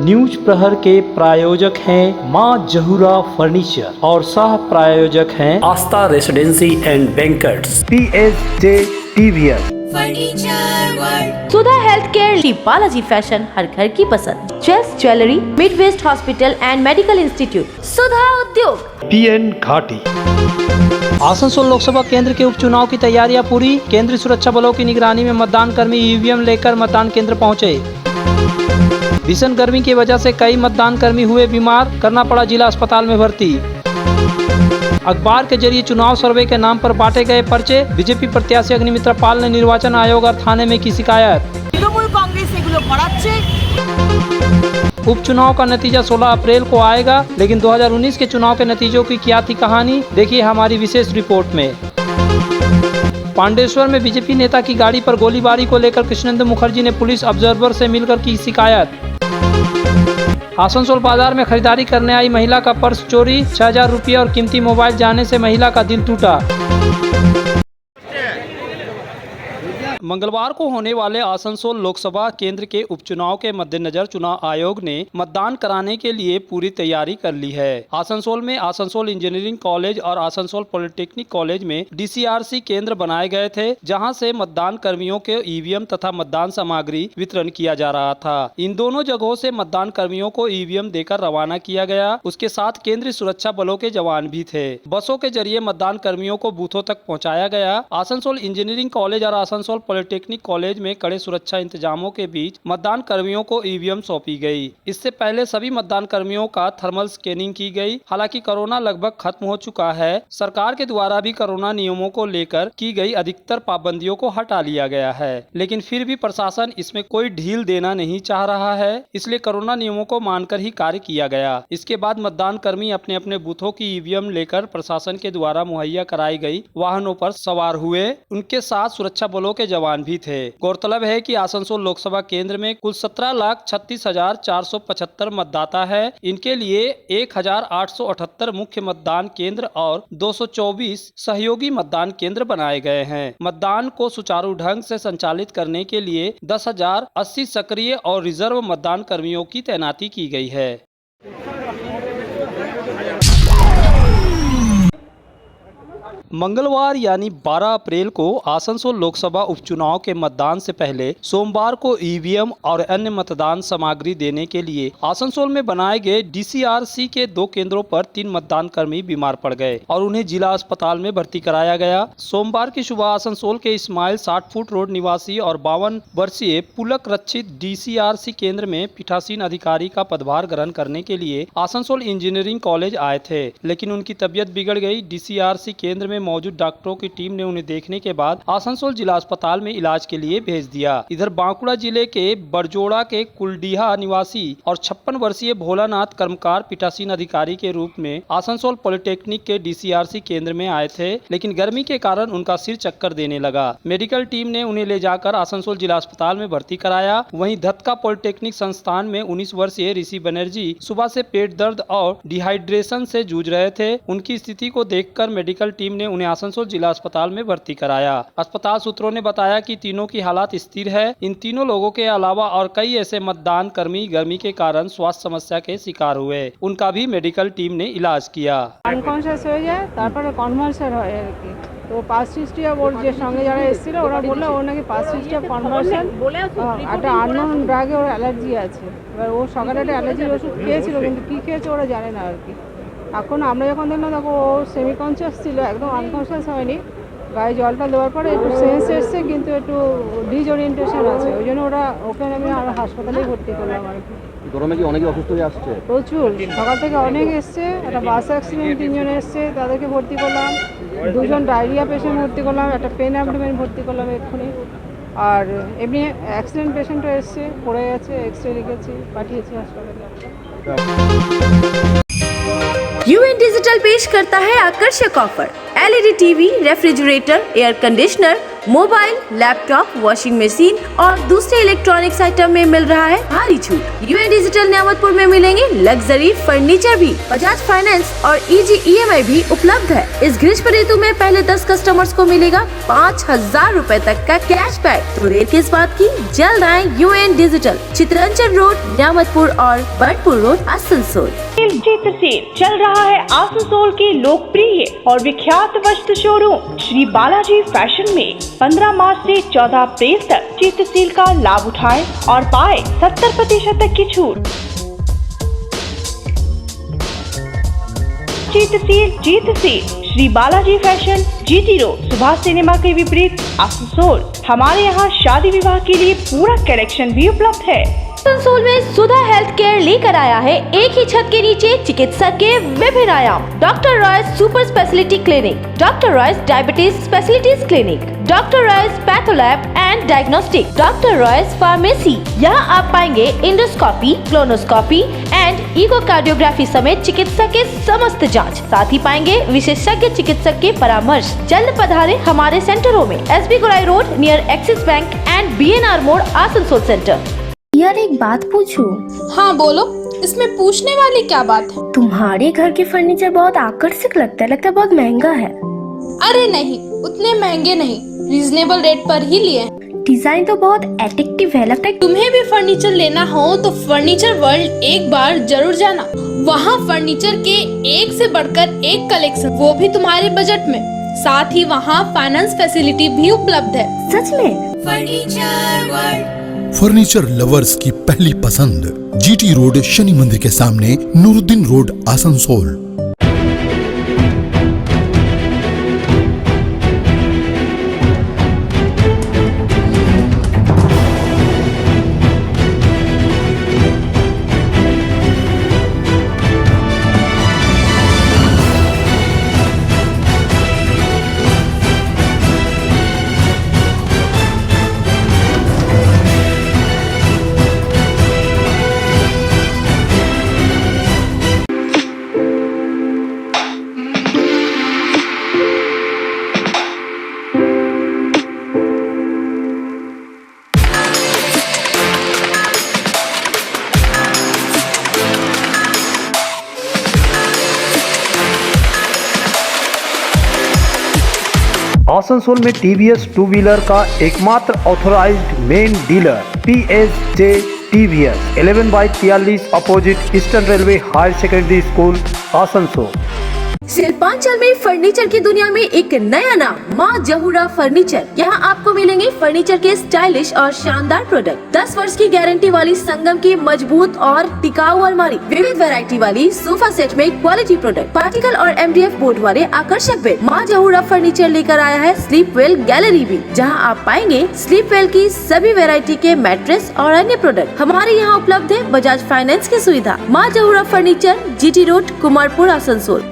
News प्रहर के प्रायोजक हैं मां जहूरा फर्नीचर और सह प्रायोजक हैं Aastha residency and banquets, PSG TVS furniture world, Sudha health care, D Balaji fashion, हर घर की पसंद, chess jewellery, Mid West hospital and medical institute, Sudha उद्योग, PN घाटी। आसनसोल लोकसभा केंद्र के उपचुनाव की तैयारियां पूरी। केंद्रीय सुरक्षा बलों की निगरानी में मतदान कर्मी EVM लेकर मतदान केंद्र पहुंचे। भीषण गर्मी की वजह से कई मतदान कर्मी हुए बीमार, करना पड़ा जिला अस्पताल में भर्ती। अखबार के जरिए चुनाव सर्वे के नाम पर बांटे गए पर्चे। बीजेपी प्रत्याशी अग्निमित्रा पाल ने निर्वाचन आयोग और थाने में की शिकायत। उपचुनाव का नतीजा 16 अप्रैल को आएगा, लेकिन 2019 के चुनाव के नतीजों की क्या थी कहानी, देखिए हमारी विशेष रिपोर्ट में। पांडेश्वर में बीजेपी नेता की गाड़ी पर गोलीबारी को लेकर कृष्णेंद्र मुखर्जी ने पुलिस ऑब्जर्वर से मिलकर की शिकायत। आसनसोल बाजार में खरीदारी करने आई महिला का पर्स चोरी, 6000 रुपये और कीमती मोबाइल जाने से महिला का दिल टूटा। मंगलवार को होने वाले आसनसोल लोकसभा केंद्र के उपचुनाव के मद्देनजर चुनाव आयोग ने मतदान कराने के लिए पूरी तैयारी कर ली है। आसनसोल में आसनसोल इंजीनियरिंग कॉलेज और आसनसोल पॉलिटेक्निक कॉलेज में DCRC केंद्र बनाए गए थे, जहां से मतदान कर्मियों के EVM तथा मतदान सामग्री वितरण किया जा रहा था। इन दोनों जगहों से मतदान कर्मियों को EVM देकर रवाना किया गया। उसके साथ केंद्रीय सुरक्षा बलों के जवान भी थे। बसों के जरिए मतदान कर्मियों को बूथों तक पहुँचाया गया। आसनसोल इंजीनियरिंग कॉलेज और आसनसोल पॉलिटेक्निक कॉलेज में कड़े सुरक्षा इंतजामों के बीच मतदान कर्मियों को EVM सौंपी गई। इससे पहले सभी मतदान कर्मियों का थर्मल स्कैनिंग की गई। हालांकि कोरोना लगभग खत्म हो चुका है। सरकार के द्वारा भी कोरोना नियमों को लेकर की गई अधिकतर पाबंदियों को हटा लिया गया है, लेकिन फिर भी प्रशासन इसमें कोई ढील देना नहीं चाह रहा है, इसलिए कोरोना नियमों को मानकर ही कार्य किया गया। इसके बाद मतदान कर्मी अपने अपने बूथों की EVM लेकर प्रशासन के द्वारा मुहैया कराई गई वाहनों पर सवार हुए। उनके साथ सुरक्षा बलों के जवान भी थे। गौरतलब है कि आसनसोल लोकसभा केंद्र में कुल 17,36,475 मतदाता है। इनके लिए 1,878 मुख्य मतदान केंद्र और 224 सहयोगी मतदान केंद्र बनाए गए हैं। मतदान को सुचारू ढंग से संचालित करने के लिए 10,080 सक्रिय और रिजर्व मतदान कर्मियों की तैनाती की गई है। मंगलवार यानी 12 अप्रैल को आसनसोल लोकसभा उपचुनाव के मतदान से पहले सोमवार को EVM और अन्य मतदान सामग्री देने के लिए आसनसोल में बनाए गए DCRC के 2 केंद्रों पर 3 मतदान कर्मी बीमार पड़ गए और उन्हें जिला अस्पताल में भर्ती कराया गया। सोमवार की सुबह आसनसोल के इस्माइल 60 फुट रोड निवासी और 52 वर्षीय पुलक रक्षित DCRC केंद्र में पीठासीन अधिकारी का पदभार ग्रहण करने के लिए आसनसोल इंजीनियरिंग कॉलेज आए थे, लेकिन उनकी तबियत बिगड़ गई। DCRC केंद्र में मौजूद डॉक्टरों की टीम ने उन्हें देखने के बाद आसनसोल जिला अस्पताल में इलाज के लिए भेज दिया। इधर बांकुड़ा जिले के बरजोड़ा के कुलडीहा निवासी और 56 वर्षीय भोलानाथ कर्मकार पीठासीन अधिकारी के रूप में आसनसोल पॉलिटेक्निक के DCRC केंद्र में आए थे, लेकिन गर्मी के कारण उनका सिर चक्कर देने लगा। मेडिकल टीम ने उन्हें ले जाकर आसनसोल जिला अस्पताल में भर्ती कराया। वहीं धतका पॉलिटेक्निक संस्थान में 19 वर्षीय ऋषि बनर्जी सुबह से पेट दर्द और डिहाइड्रेशन से जूझ रहे थे। उनकी स्थिति को देखकर मेडिकल टीम ने उन्हें आसनसोल जिला अस्पताल में भर्ती कराया। अस्पताल सूत्रों ने बताया कि तीनों की हालत स्थिर है। इन तीनों लोगों के अलावा और कई ऐसे मतदान कर्मी गर्मी के कारण स्वास्थ्य समस्या के शिकार हुए, उनका भी मेडिकल टीम ने इलाज किया। আনকনশিয়াস হয়ে যায়, তারপরে কনভালশন হয় আর কি। তো পাস হিস্ট্রি ওর যে সঙ্গে যারা এসেছিল ওরা বললো ও নাকি পাস হিস্ট্রি কনভালশন একটা আননোন ড্রাগে ওর অ্যালার্জি আছে। এবার ও সকালে একটা অ্যালার্জির ওষুধ খেয়েছিল, কিন্তু কী খেয়েছে ওরা জানে না আর কি। এখন আমরা যখন দেখলাম তখন ও সেমি কনসিয়াস ছিল, একদম আনকনসিয়াস হয়নি। গায়ে জলটা দেওয়ার পরে একটু সেন্স এসছে, কিন্তু একটু ডিসওরিয়েন্টেশন আছে, ওই জন্য ওরা ওকে আমি হাসপাতালেই ভর্তি করলাম আর কি। গরমে কি অনেকে অসুস্থ হয়ে আসছে? প্রচুর, সকাল থেকে অনেক এসছে। একটা বাস অ্যাক্সিডেন্ট 3 জন এসছে, তাদেরকে ভর্তি করলাম। 2 জন ডায়রিয়া পেশেন্ট ভর্তি করলাম, একটা পেন অ্যাবডোমেন ভর্তি করলাম এক্ষুনি। আর এমনি অ্যাক্সিডেন্ট পেশেন্টও এসছে, পড়ে গেছে, এক্সরে লিখেছি, পাঠিয়েছি হাসপাতালে। UN डिजिटल पेश करता है आकर्षक offer. LED TV, refrigerator, air conditioner, mobile, laptop, washing machine और दूसरे इलेक्ट्रॉनिक्स आइटम में मिल रहा है भारी छूट। यूएन डिजिटल नियामतपुर में मिलेंगे लग्जरी फर्नीचर भी। बजाज फाइनेंस और इजी EMI भी उपलब्ध है। इस ग्रीष्म ऋतु में पहले 10 कस्टमर्स को मिलेगा 5000 रूपए तक का कैशबैक। तो देर किस बात की, जल्द आए यूएन डिजिटल, चित्रंचन रोड, नियामतपुर और बर्डपुर रोड, आसनसोल। चित्र सेल चल रहा है आसनसोल के लोकप्रिय और विख्यात वस्त्र शोरूम श्री बालाजी फैशन में 15 मार्च से 14 अप्रैल तक चित्र सेल का लाभ उठाएं और पाए 70% तक की छूट। चित्र sale Shri Balaji fashion, GT road, Subhash cinema के विपरीत, आसनसोल। हमारे यहाँ शादी विवाह के लिए पूरा कलेक्शन भी उपलब्ध है। आसनसोल में सुधा हेल्थ केयर लेकर आया है एक ही छत के नीचे चिकित्सा के विभिन्न आयाम। Doctor Royce super speciality clinic, doctor Royce diabetes specialities clinic, doctor Royce patholab and diagnostic, doctor Royce pharmacy. यहाँ आप पाएंगे इंडोस्कोपी, क्लोनोस्कोपी एंड इकोकार्डियोग्राफी समेत चिकित्सा के समस्त जांच। साथ ही पाएंगे विशेषज्ञ चिकित्सक के परामर्श। जल्द पधारे हमारे सेंटरों में SB Gorai road near axis bank and BNR मोड़, आसनसोल सेंटर। यार एक बात पूछूं? हाँ बोलो, इसमें पूछने वाली क्या बात है? तुम्हारे घर के फर्नीचर बहुत आकर्षक लगता है बहुत महंगा है। अरे नहीं, उतने महंगे नहीं, रीजनेबल रेट पर ही लिए हैं। डिजाइन तो बहुत एट्रैक्टिव है, लगता है। तुम्हें भी फर्नीचर लेना हो तो फर्नीचर वर्ल्ड एक बार जरूर जाना। वहाँ फर्नीचर के एक से बढ़कर एक कलेक्शन, वो भी तुम्हारे बजट में। साथ ही वहाँ फाइनेंस फैसिलिटी भी उपलब्ध है। सच में? फर्नीचर वर्ल्ड, फर्नीचर लवर्स की पहली पसंद, GT रोड, शनि मंदिर के सामने, नूरुद्दीन रोड, आसनसोल। आसनसोल में TVS टू व्हीलर का एकमात्र authorized main dealer PSJ TVS 11/43 opposite eastern railway higher secondary school, Asansol. Shilpanchal में फर्नीचर की दुनिया में एक नया नाम, माँ जहूरा फर्नीचर। यहाँ आपको मिलेंगे फर्नीचर के स्टाइलिश और शानदार प्रोडक्ट। 10 वर्ष की गारंटी वाली संगम की मजबूत और टिकाऊ अलमारी, विविध वैरायटी वाली सोफा सेट में क्वालिटी प्रोडक्ट, पार्टिकल और MDF बोर्ड वाले आकर्षक बेड। माँ जहूरा फर्नीचर लेकर आया है स्लीप वेल गैलरी भी, जहाँ आप पाएंगे स्लीप वेल की सभी वैरायटी के मैट्रेस और अन्य प्रोडक्ट। हमारे यहाँ उपलब्ध है बजाज फाइनेंस की सुविधा। माँ Jahura furniture, GT road, Kumarpur, Asansol.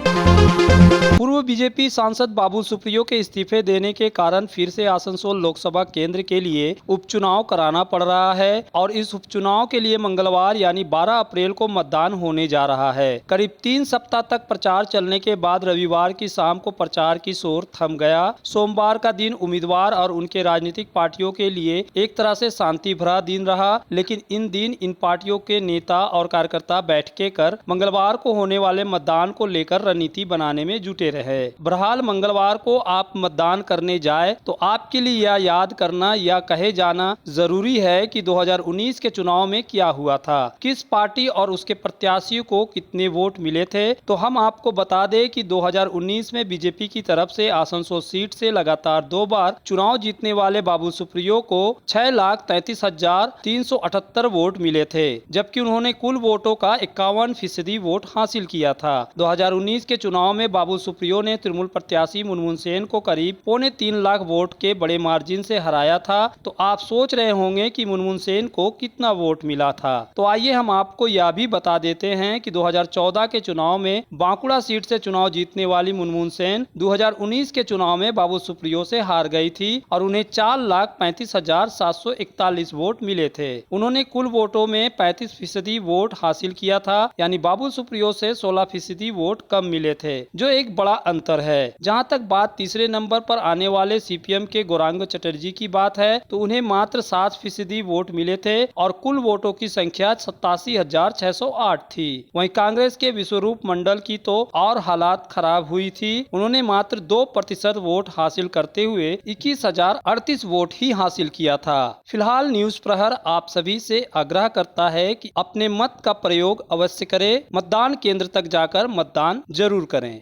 पूर्व बीजेपी सांसद बाबुल सुप्रियो के इस्तीफे देने के कारण फिर से आसनसोल लोकसभा केंद्र के लिए उपचुनाव कराना पड़ रहा है और इस उपचुनाव के लिए मंगलवार यानी 12 अप्रैल को मतदान होने जा रहा है। करीब 3 सप्ताह तक प्रचार चलने के बाद रविवार की शाम को प्रचार की शोर थम गया। सोमवार का दिन उम्मीदवार और उनके राजनीतिक पार्टियों के लिए एक तरह से शांति भरा दिन रहा, लेकिन इन दिन इन पार्टियों के नेता और कार्यकर्ता बैठकें कर मंगलवार को होने वाले मतदान को लेकर रणनीति बनाने में जुटे रहे। बहरहाल मंगलवार को आप मतदान करने जाए तो आपके लिए यह याद करना या कहे जाना जरूरी है कि 2019 के चुनाव में क्या हुआ था, किस पार्टी और उसके प्रत्याशियों को कितने वोट मिले थे। तो हम आपको बता दें कि 2019 में बीजेपी की तरफ से आसनसोल सीट से लगातार 2 बार चुनाव जीतने वाले बाबुल सुप्रियो को 6,33,378 वोट मिले थे, जबकि उन्होंने कुल वोटों का 51% वोट हासिल किया था। 2019 के चुनाव में बाबुल सुप्रियो ने तृणमूल प्रत्याशी मुनमुन सेन को करीब 3.25 लाख वोट के बड़े मार्जिन से हराया था। तो आप सोच रहे होंगे कि मुनमुन सेन को कितना वोट मिला था। तो आइए हम आपको यह भी बता देते हैं कि 2014 के चुनाव में बांकुड़ा सीट से चुनाव जीतने वाली मुनमुन सेन 2019 के चुनाव में बाबुल सुप्रियो से हार गई थी और उन्हें 4,35,741 वोट मिले थे। उन्होंने कुल वोटों में 35% वोट हासिल किया था, यानी बाबुल सुप्रियो से 16% वोट कम मिले थे, जो एक बड़ा अंतर है। जहां तक बात तीसरे नंबर पर आने वाले सीपीएम के गौरांग चटर्जी की बात है तो उन्हें मात्र 7% वोट मिले थे और कुल वोटों की संख्या 87,608 थी। वहीं कांग्रेस के विश्वरूप मंडल की तो और हालात खराब हुई थी। उन्होंने मात्र 2% वोट हासिल करते हुए 21,038 वोट ही हासिल किया था। फिलहाल न्यूज प्रहर आप सभी से आग्रह करता है कि अपने मत का प्रयोग अवश्य करें, मतदान केंद्र तक जाकर मतदान जरूर करें।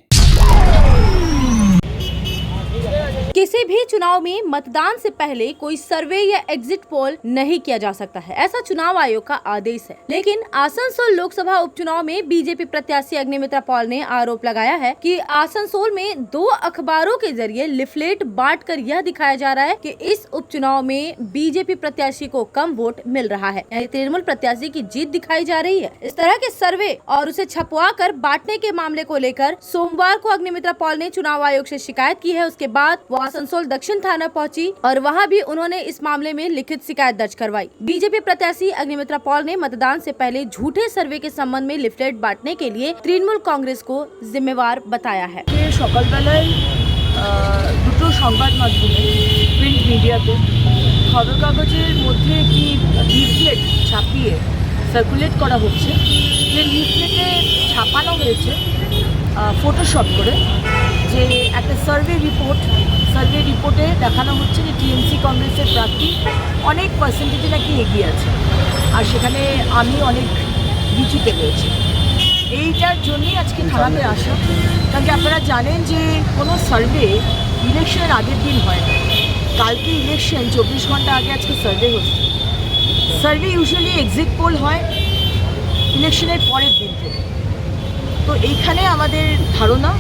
किसी भी चुनाव में मतदान से पहले कोई सर्वे या एग्जिट पोल नहीं किया जा सकता है, ऐसा चुनाव आयोग का आदेश है। लेकिन आसनसोल लोकसभा उपचुनाव में बीजेपी प्रत्याशी अग्निमित्रा पॉल ने आरोप लगाया है कि आसनसोल में 2 अखबारों के जरिए लिफलेट बांटकर यह दिखाया जा रहा है कि इस उपचुनाव में बीजेपी प्रत्याशी को कम वोट मिल रहा है, यानी तृणमूल प्रत्याशी की जीत दिखाई जा रही है। इस तरह के सर्वे और उसे छपवा कर बांटने के मामले को लेकर सोमवार को अग्निमित्रा पॉल ने चुनाव आयोग से शिकायत की है। उसके बाद वो आसनसोल दक्षिण थाना पहुंची और वहां भी उन्होंने इस मामले में लिखित शिकायत दर्ज करवाई। बीजेपी प्रत्याशी अग्निमित्रा पॉल ने मतदान से पहले झूठे सर्वे के संबंध में लिफलेट बांटने के लिए तृणमूल कांग्रेस को जिम्मेवार बताया है। সকালবেলায় দুটো সংবাদ মাধ্যমে প্রিন্ট মিডিয়াতে খবর কাগজের মধ্যে একটি লিফলেট ছাপিয়ে সার্কুলেট করা হচ্ছে। যে লিফলেটে ছাপানো হয়েছে ফটোশপ করে যে একটা সার্ভে রিপোর্টে দেখানো হচ্ছে যে টিএমসি কংগ্রেসের প্রার্থী অনেক পার্সেন্টেজে নাকি এগিয়ে আছে, আর সেখানে আমি অনেক বিচিতে রয়েছি। এইটার জন্যই আজকে থানাতে আসা, কারণ কি আপনারা জানেন যে কোনো সার্ভে ইলেকশনের আগের দিন হয় না। কালকে ইলেকশন 24 ঘন্টা আগে আজকে সার্ভে হচ্ছে। সার্ভে ইউজুয়ালি এক্সিট পোল হয় ইলেকশনের পরের দিন থেকে। তো এইখানে আমাদের ধারণা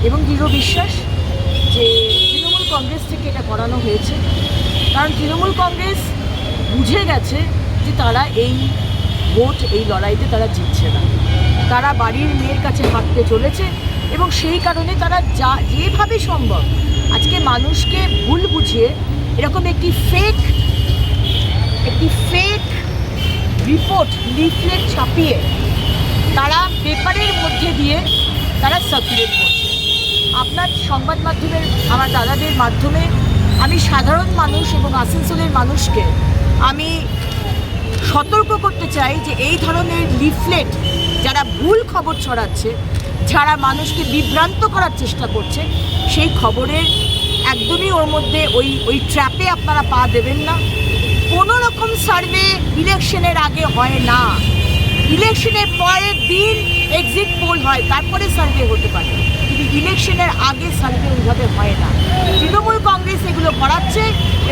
এবং দৃঢ় বিশ্বাস যে তৃণমূল কংগ্রেস থেকে এটা করানো হয়েছে, কারণ তৃণমূল কংগ্রেস বুঝে গেছে যে তারা এই ভোট এই লড়াইতে তারা জিতছে না। তারা বাড়ির মেয়ের কাছে হাঁটতে চলেছে এবং সেই কারণে তারা যেভাবে সম্ভব আজকে মানুষকে ভুল বুঝিয়ে এরকম একটি ফেক রিপোর্ট লিফলেট ছাপিয়ে তারা পেপারের মধ্যে দিয়ে তারা সার্কুলেট করছে। আপনার সংবাদ মাধ্যমের আমার দাদাদের মাধ্যমে আমি সাধারণ মানুষ এবং আসানসোলের মানুষকে আমি সতর্ক করতে চাই যে এই ধরনের লিফলেট যারা ভুল খবর ছড়াচ্ছে, যারা মানুষকে বিভ্রান্ত করার চেষ্টা করছে, সেই খবরের একদমই ওর মধ্যে ওই ট্র্যাপে আপনারা পা দেবেন না। কোনো রকম সার্ভে ইলেকশনের আগে হয় না, ইলেকশনের পরের দিন এক্সিট পোল হয়, তারপরে সার্ভে হতে পারে, কিন্তু ইলেকশনের আগে সার্ভে ওইভাবে হয় না। তৃণমূল কংগ্রেস এগুলো করাচ্ছে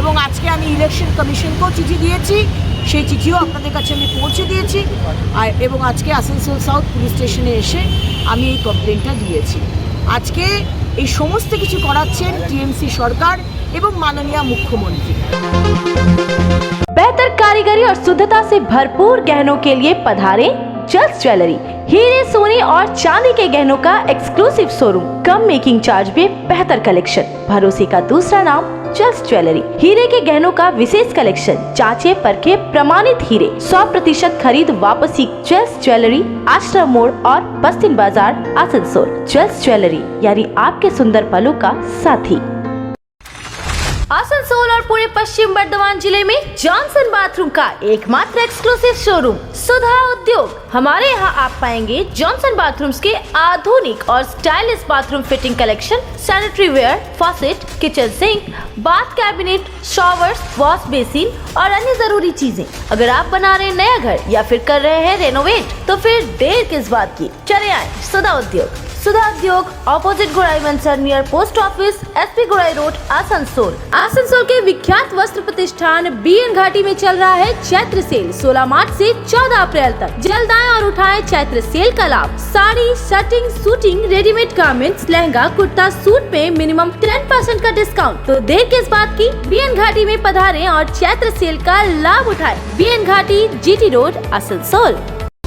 এবং আজকে আমি ইলেকশন কমিশনকেও চিঠি দিয়েছি, সেই চিঠিও আপনাদের কাছে আমি পৌঁছে দিয়েছি, আর এবং আজকে আসানসোল সাউথ পুলিশ স্টেশনে এসে আমি এই কমপ্লেনটা দিয়েছি। আজকে এই সমস্ত কিছু করাচ্ছেন টিএমসি সরকার এবং মাননীয় মুখ্যমন্ত্রী। बेहतर कारीगरी और शुद्धता से भरपूर गहनों के लिए पधारें जल्स ज्वेलरी। हीरे, सोने और चांदी के गहनों का एक्सक्लूसिव शोरूम, कम मेकिंग चार्ज में बेहतर कलेक्शन, भरोसे का दूसरा नाम जल्स ज्वेलरी। हीरे के गहनों का विशेष कलेक्शन, जांचे परखे प्रमाणित हीरे, 100% खरीद वापसी। जल्स ज्वेलरी, आश्रम मोड़ और बस्तिन बाजार, आसनसोल। जल्स ज्वेलरी यानी आपके सुंदर पलों का साथी। आसनसोल और पूरे पश्चिम बर्धमान जिले में जॉनसन बाथरूम का एकमात्र एक्सक्लूसिव शोरूम सुधा उद्योग। हमारे यहाँ आप पाएंगे जॉनसन बाथरूम्स के आधुनिक और stylish bathroom fitting collection, sanitary ware, faucet, kitchen sink, bath cabinet, showers, wash basin और अन्य जरूरी चीजें। अगर आप बना रहे नया घर या फिर कर रहे हैं रेनोवेट तो फिर देर किस बात की, चले आए सुधा उद्योग। सुधा उद्योग ऑपोजिट गोराई वंसर नियर पोस्ट ऑफिस, एसपी गोराई रोड, आसनसोल। आसनसोल के विख्यात वस्त्र प्रतिष्ठान बीएन घाटी में चल रहा है चैत्र सेल 16 मार्च से 14 अप्रैल तक। जल्द आएं और उठाएं चैत्र सेल का लाभ। Sari, shirting, suiting, readymade garments, lehenga, kurta, suit पे मिनिमम 10% का डिस्काउंट। तो देर किस बात की, बीएन घाटी में पधारें और चैत्र सेल का लाभ उठाएं। बीएन घाटी, जीटी रोड, आसनसोल।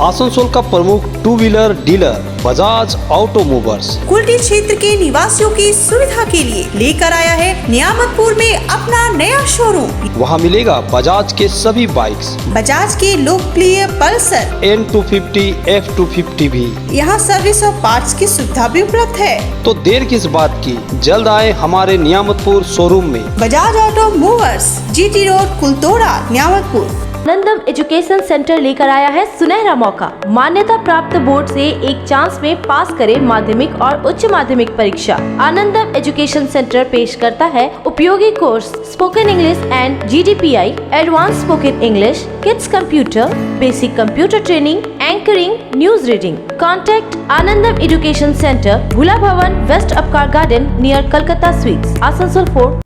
आसनसोल का प्रमुख two wheeler dealer Bajaj automobiles Kulti क्षेत्र के निवासियों की सुविधा के लिए लेकर आया है नियामतपुर में अपना नया शोरूम। वहाँ मिलेगा बजाज के सभी बाइक्स, बजाज के लोकप्रिय पल्सर, N250, F250 भी। यहाँ सर्विस और पार्ट्स की सुविधा भी उपलब्ध है। तो देर किस बात की, जल्द आए हमारे नियामतपुर शोरूम में। Bajaj auto movers, GT road, Kultora, Niyamatpur. Anandam education centre लेकर आया है सुनहरा मौका। मान्यता प्राप्त बोर्ड से एक चांस में पास करें माध्यमिक और उच्च माध्यमिक परीक्षा। आनंदम एजुकेशन सेंटर पेश करता है उपयोगी course spoken English and GDPI, advance spoken English, kids computer, basic computer training, anchoring, news reading. Contact Anandam education centre, Bhula Bhavan, West Upkar garden, near Calcutta sweets, Asansol 4।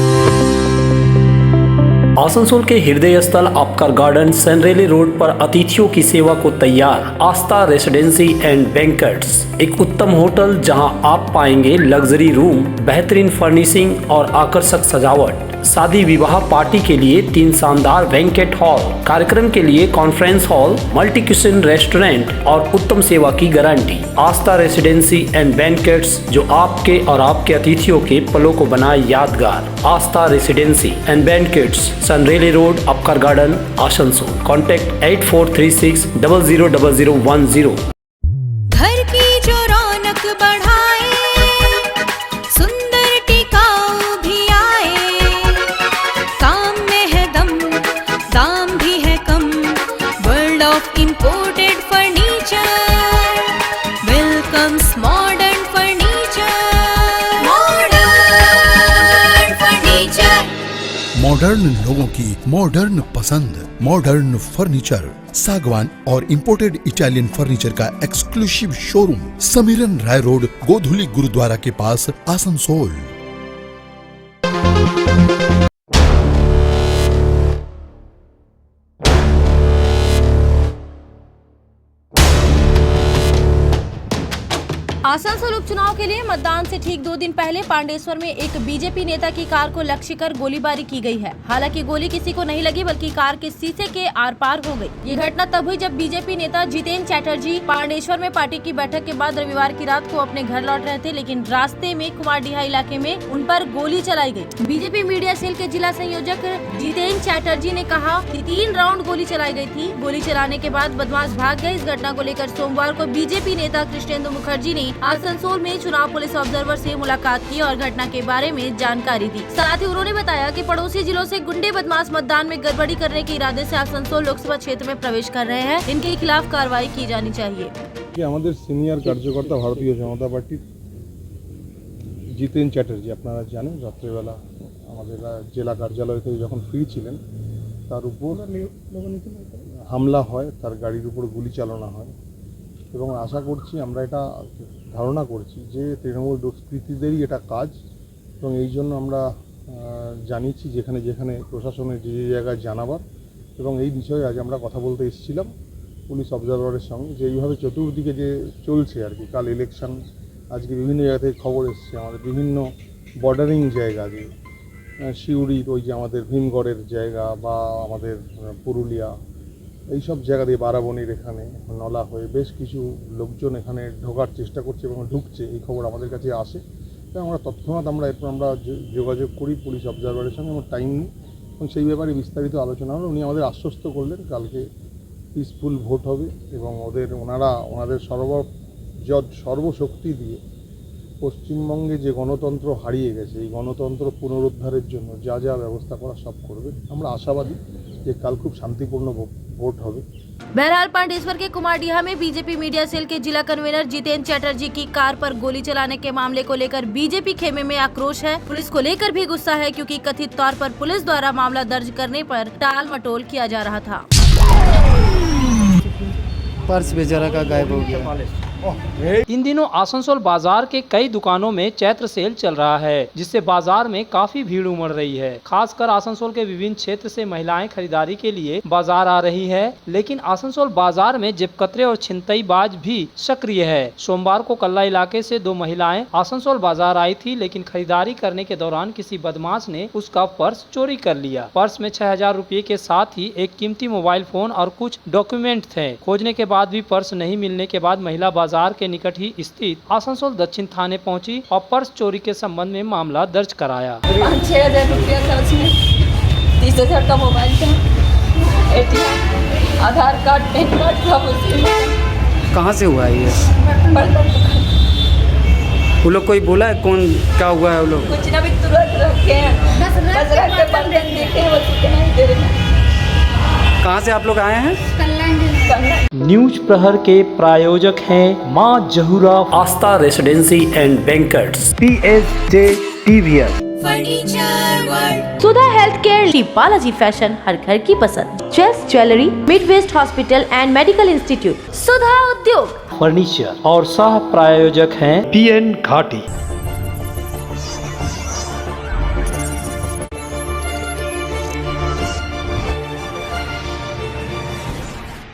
Asansol के हृदय स्थल अपकार गार्डन सनरेली रोड पर अतिथियों की सेवा को तैयार आस्था रेसिडेंसी एंड बैंक्वेट्स, एक उत्तम होटल जहां आप पाएंगे लग्जरी रूम, बेहतरीन फर्निशिंग और आकर्षक सजावट। शादी विवाह पार्टी के लिए 3 शानदार बैंकेट हॉल, कार्यक्रम के लिए conference hall, multi kitchen restaurant और उत्तम सेवा की guarantee. Aastha residency and banquets, जो आपके और आपके अतिथियों के पलों को बनाए यादगार। Aastha residency and banquets, Senraleigh road, Upkar garden, Asansol. Contact 8436 000010। घर की जो रौनक बढ़ाए, सुंदर टिकाऊ भी आए, काम में है दम, दाम भी है कम। World of imported furniture welcomes modern furniture. Modern furniture, modern लोगों की मॉडर्न पसंद, मॉडर्न फर्नीचर, सागवान और इंपोर्टेड इटालियन फर्नीचर का exclusive showroom, Samiran Rai road, Godhuli Gurdwara के पास, आसनसोल। आसनसोल उपचुनाव के लिए मतदान से ठीक 2 दिन पहले पांडेश्वर में एक बीजेपी नेता की कार को लक्ष्य कर गोलीबारी की गई है। हालांकि गोली किसी को नहीं लगी, बल्कि कार के शीशे के आर पार हो गई। ये घटना तब हुई जब बीजेपी नेता जितेंद्र चैटर्जी पांडेश्वर में पार्टी की बैठक के बाद रविवार की रात को अपने घर लौट रहे थे, लेकिन रास्ते में कुमारडीहा इलाके में उन पर गोली चलाई गई। बीजेपी मीडिया सेल के जिला संयोजक जितेंद्र चैटर्जी ने कहा कि 3 राउंड गोली चलाई गई थी। गोली चलाने के बाद बदमाश भाग गए। इस घटना को लेकर सोमवार को बीजेपी नेता कृष्णेंदु मुखर्जी ने आसनसोल में चुनाव पुलिस ऑब्जर्वर से मुलाकात की और घटना के बारे में जानकारी दी। साथ ही उन्होंने बताया कि पड़ोसी जिलों से गुंडे बदमाश मतदान में गड़बड़ी करने के इरादे से आसनसोल लोकसभा क्षेत्र में प्रवेश कर रहे हैं। इनके खिलाफ कार्रवाई की जानी चाहिए। আমাদের সিনিয়র কার্যকর্তা ভারতীয় জনতা পার্টির জিতেন চ্যাটার্জি, আপনারা জানেন, রাত্রেবেলা আমাদের জেলা কার্যালয় থেকে যখন ফিরছিলেন তার উপর হামলা হয়, তার গাড়ির উপর গুলি চালানো হয় এবং আশা করছি, আমরা এটা ধারণা করছি যে তৃণমূল দুষ্কৃতীদেরই এটা কাজ এবং এই জন্য আমরা জানিয়েছি যেখানে যেখানে প্রশাসনের যে জায়গায় জানাবার, এবং এই বিষয়ে আজ আমরা কথা বলতে এসেছিলাম পুলিশ অবজারভারের সঙ্গে যে এইভাবে চতুর্দিকে যে চলছে আর কি। কাল ইলেকশন, আজকে বিভিন্ন জায়গা থেকে খবর এসছে আমাদের বিভিন্ন বর্ডারিং জায়গা, যে সিউড়ির ওই যে আমাদের ভীমগড়ের জায়গা বা আমাদের পুরুলিয়া, এইসব জায়গা দিয়ে বারাবণীর এখানে নলা হয়ে বেশ কিছু লোকজন এখানে ঢোকার চেষ্টা করছে এবং ঢুকছে, এই খবর আমাদের কাছে আসে এবং আমরা তৎক্ষণাৎ এরপর আমরা যোগাযোগ করি পুলিশ অবজারভারের সঙ্গে এবং টাইম নিই এবং সেই ব্যাপারে বিস্তারিত আলোচনা হলো। উনি আমাদের আশ্বস্ত করলেন কালকে পিসফুল ভোট হবে এবং ওনাদের সর্বশক্তি দিয়ে পশ্চিমবঙ্গে যে গণতন্ত্র হারিয়ে গেছে, এই গণতন্ত্র পুনরুদ্ধারের জন্য যা যা ব্যবস্থা করা সব করবে। আমরা আশাবাদী যে কাল খুব শান্তিपूर्ण वोट হবে। बहरहाल पांडेश्वर के कुमारडीहा में बीजेपी मीडिया सेल के जिला कन्वीनर जितेंद्र चैटर्जी की कार पर गोली चलाने के मामले को लेकर बीजेपी खेमे में आक्रोश है। पुलिस को लेकर भी गुस्सा है, क्योंकि कथित तौर पर पुलिस द्वारा मामला दर्ज करने पर टाल मटोल किया जा रहा था। पर्स बेचारा का गायब हो गया। इन दिनों आसनसोल बाजार के कई दुकानों में चैत्र सेल चल रहा है, जिससे बाजार में काफी भीड़ उमड़ रही है। खासकर आसनसोल के विभिन्न क्षेत्र से महिलाएं खरीदारी के लिए बाजार आ रही है, लेकिन आसनसोल बाजार में जेबकतरे और छिनतईबाज भी सक्रिय है। सोमवार को कल्ला इलाके से 2 महिलाएं आसनसोल बाजार आई थी, लेकिन खरीदारी करने के दौरान किसी बदमाश ने उसका पर्स चोरी कर लिया। पर्स में 6000 रुपए के साथ ही एक कीमती मोबाइल फोन और कुछ डॉक्यूमेंट थे। खोजने के बाद भी पर्स नहीं मिलने के बाद महिला बाजार के निकट ही स्थित आसनसोल दक्षिण थाने पहुंची और पर्स चोरी के संबंध में मामला दर्ज कराया। 5-6 हज़ार रुपया था उसमें, 30,000 का मोबाइल था, ATM, आधार कार्ड, पैन कार्ड सब उसमें। कहाँ से हुआ है ये? वो लोग कोई बोला है कौन क्या हुआ है? वो लोग कुछ ना भी तुरंत रखे हैं, बस रख के बंधन देखे हैं, बस इतना ही देर में। कहाँ से आप लोग आए हैं? न्यूज प्रहर के प्रायोजक हैं मां Jahura Aastha residency and banquets, PSJ TVS, furniture world, Sudha health care, Shri Balaji fashion, हर घर की पसंद, chess jewellery, Mid West hospital and medical institute, Sudha उद्योग फर्नीचर और सह प्रायोजक हैं PN घाटी।